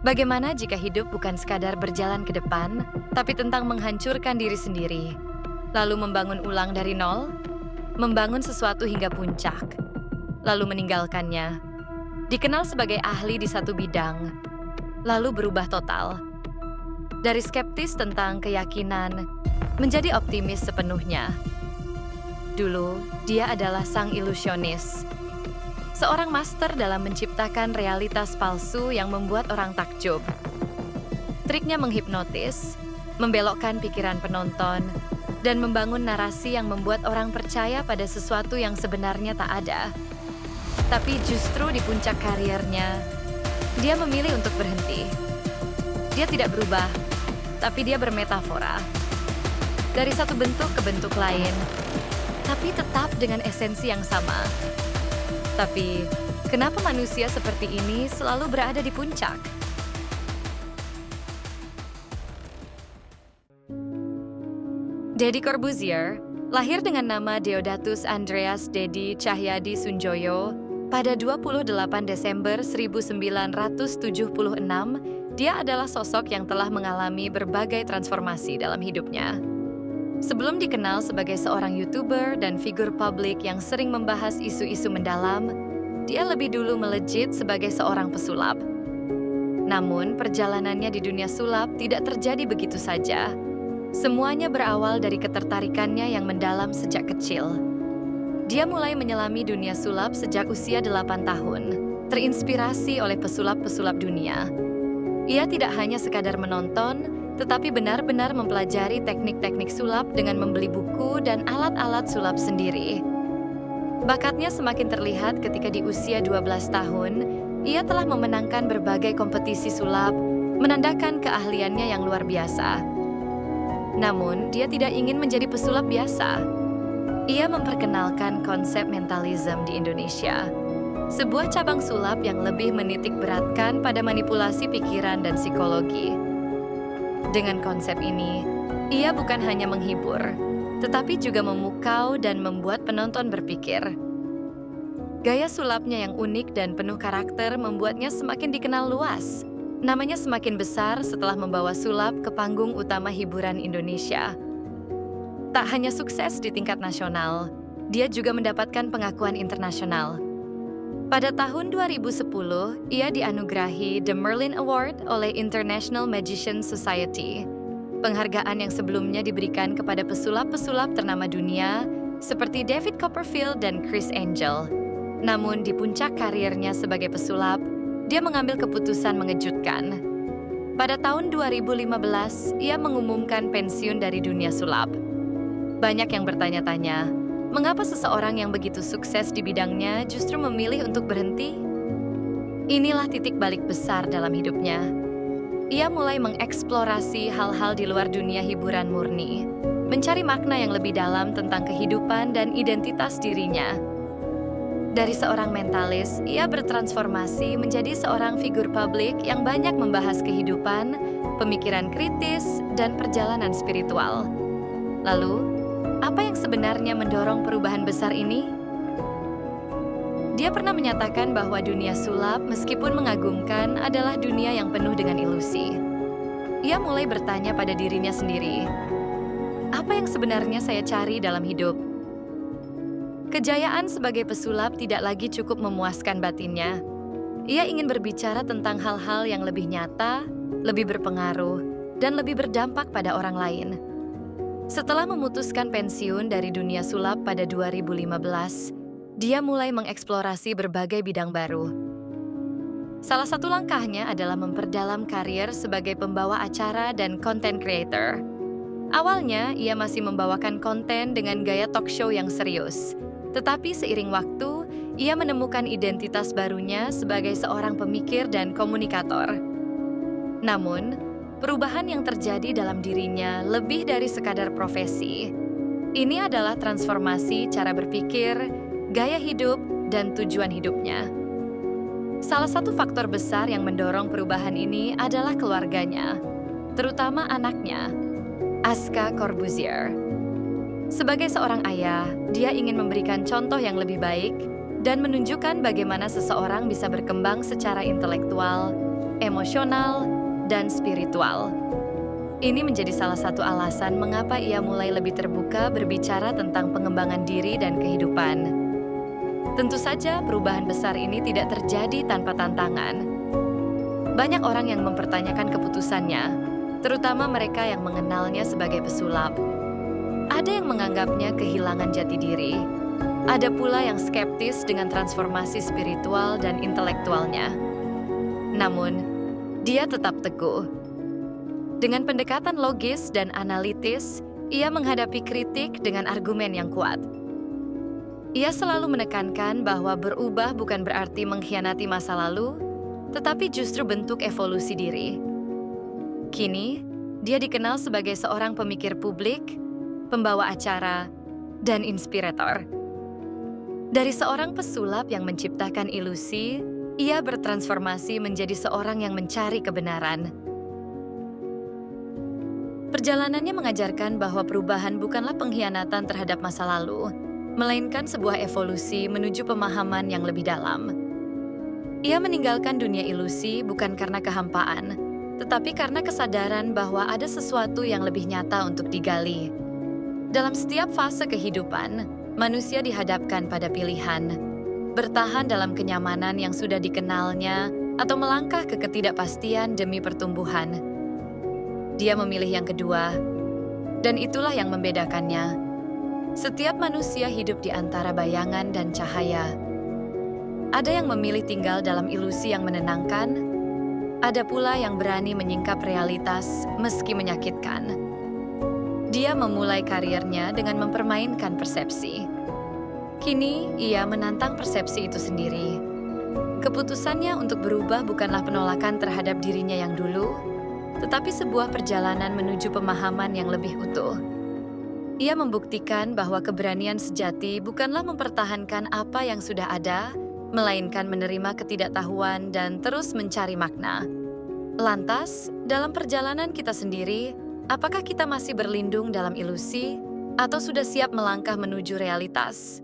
Bagaimana jika hidup bukan sekadar berjalan ke depan, tapi tentang menghancurkan diri sendiri, lalu membangun ulang dari nol, membangun sesuatu hingga puncak, lalu meninggalkannya. Dikenal sebagai ahli di satu bidang, lalu berubah total. Dari skeptis tentang keyakinan, menjadi optimis sepenuhnya. Dulu, dia adalah sang ilusionis. Seorang master dalam menciptakan realitas palsu yang membuat orang takjub. Triknya menghipnotis, membelokkan pikiran penonton, dan membangun narasi yang membuat orang percaya pada sesuatu yang sebenarnya tak ada. Tapi justru di puncak karirnya, dia memilih untuk berhenti. Dia tidak berubah, tapi dia bermetafora. Dari satu bentuk ke bentuk lain, tapi tetap dengan esensi yang sama. Tapi, kenapa manusia seperti ini selalu berada di puncak? Deddy Corbuzier lahir dengan nama Deodatus Andreas Deddy Cahyadi Sunjoyo pada 28 Desember 1976. Dia adalah sosok yang telah mengalami berbagai transformasi dalam hidupnya. Sebelum dikenal sebagai seorang YouTuber dan figur publik yang sering membahas isu-isu mendalam, dia lebih dulu melejit sebagai seorang pesulap. Namun, perjalanannya di dunia sulap tidak terjadi begitu saja. Semuanya berawal dari ketertarikannya yang mendalam sejak kecil. Dia mulai menyelami dunia sulap sejak usia 8 tahun, terinspirasi oleh pesulap-pesulap dunia. Ia tidak hanya sekadar menonton, tetapi benar-benar mempelajari teknik-teknik sulap dengan membeli buku dan alat-alat sulap sendiri. Bakatnya semakin terlihat ketika di usia 12 tahun, ia telah memenangkan berbagai kompetisi sulap, menandakan keahliannya yang luar biasa. Namun, dia tidak ingin menjadi pesulap biasa. Ia memperkenalkan konsep mentalism di Indonesia, sebuah cabang sulap yang lebih menitik beratkan pada manipulasi pikiran dan psikologi. Dengan konsep ini, ia bukan hanya menghibur, tetapi juga memukau dan membuat penonton berpikir. Gaya sulapnya yang unik dan penuh karakter membuatnya semakin dikenal luas. Namanya semakin besar setelah membawa sulap ke panggung utama hiburan Indonesia. Tak hanya sukses di tingkat nasional, dia juga mendapatkan pengakuan internasional. Pada tahun 2010, ia dianugerahi The Merlin Award oleh International Magician Society. Penghargaan yang sebelumnya diberikan kepada pesulap-pesulap ternama dunia seperti David Copperfield dan Chris Angel. Namun di puncak karirnya sebagai pesulap, dia mengambil keputusan mengejutkan. Pada tahun 2015, ia mengumumkan pensiun dari dunia sulap. Banyak yang bertanya-tanya, mengapa seseorang yang begitu sukses di bidangnya justru memilih untuk berhenti? Inilah titik balik besar dalam hidupnya. Ia mulai mengeksplorasi hal-hal di luar dunia hiburan murni, mencari makna yang lebih dalam tentang kehidupan dan identitas dirinya. Dari seorang mentalis, ia bertransformasi menjadi seorang figur publik yang banyak membahas kehidupan, pemikiran kritis, dan perjalanan spiritual. Lalu, apa yang sebenarnya mendorong perubahan besar ini? Dia pernah menyatakan bahwa dunia sulap, meskipun mengagumkan, adalah dunia yang penuh dengan ilusi. Ia mulai bertanya pada dirinya sendiri, apa yang sebenarnya saya cari dalam hidup? Kejayaan sebagai pesulap tidak lagi cukup memuaskan batinnya. Ia ingin berbicara tentang hal-hal yang lebih nyata, lebih berpengaruh, dan lebih berdampak pada orang lain. Setelah memutuskan pensiun dari dunia sulap pada 2015, dia mulai mengeksplorasi berbagai bidang baru. Salah satu langkahnya adalah memperdalam karir sebagai pembawa acara dan content creator. Awalnya, ia masih membawakan konten dengan gaya talk show yang serius. Tetapi seiring waktu, ia menemukan identitas barunya sebagai seorang pemikir dan komunikator. Namun, perubahan yang terjadi dalam dirinya lebih dari sekadar profesi. Ini adalah transformasi cara berpikir, gaya hidup, dan tujuan hidupnya. Salah satu faktor besar yang mendorong perubahan ini adalah keluarganya, terutama anaknya, Aska Corbuzier. Sebagai seorang ayah, dia ingin memberikan contoh yang lebih baik dan menunjukkan bagaimana seseorang bisa berkembang secara intelektual, emosional, dan spiritual. Ini menjadi salah satu alasan mengapa ia mulai lebih terbuka berbicara tentang pengembangan diri dan kehidupan. Tentu saja, perubahan besar ini tidak terjadi tanpa tantangan. Banyak orang yang mempertanyakan keputusannya, terutama mereka yang mengenalnya sebagai pesulap. Ada yang menganggapnya kehilangan jati diri. Ada pula yang skeptis dengan transformasi spiritual dan intelektualnya. Namun, dia tetap teguh. Dengan pendekatan logis dan analitis, ia menghadapi kritik dengan argumen yang kuat. Ia selalu menekankan bahwa berubah bukan berarti mengkhianati masa lalu, tetapi justru bentuk evolusi diri. Kini, dia dikenal sebagai seorang pemikir publik, pembawa acara, dan inspirator. Dari seorang pesulap yang menciptakan ilusi, ia bertransformasi menjadi seorang yang mencari kebenaran. Perjalanannya mengajarkan bahwa perubahan bukanlah pengkhianatan terhadap masa lalu, melainkan sebuah evolusi menuju pemahaman yang lebih dalam. Ia meninggalkan dunia ilusi bukan karena kehampaan, tetapi karena kesadaran bahwa ada sesuatu yang lebih nyata untuk digali. Dalam setiap fase kehidupan, manusia dihadapkan pada pilihan, bertahan dalam kenyamanan yang sudah dikenalnya atau melangkah ke ketidakpastian demi pertumbuhan. Dia memilih yang kedua, dan itulah yang membedakannya. Setiap manusia hidup di antara bayangan dan cahaya. Ada yang memilih tinggal dalam ilusi yang menenangkan, ada pula yang berani menyingkap realitas meski menyakitkan. Dia memulai karirnya dengan mempermainkan persepsi. Kini, ia menantang persepsi itu sendiri. Keputusannya untuk berubah bukanlah penolakan terhadap dirinya yang dulu, tetapi sebuah perjalanan menuju pemahaman yang lebih utuh. Ia membuktikan bahwa keberanian sejati bukanlah mempertahankan apa yang sudah ada, melainkan menerima ketidaktahuan dan terus mencari makna. Lantas, dalam perjalanan kita sendiri, apakah kita masih berlindung dalam ilusi atau sudah siap melangkah menuju realitas?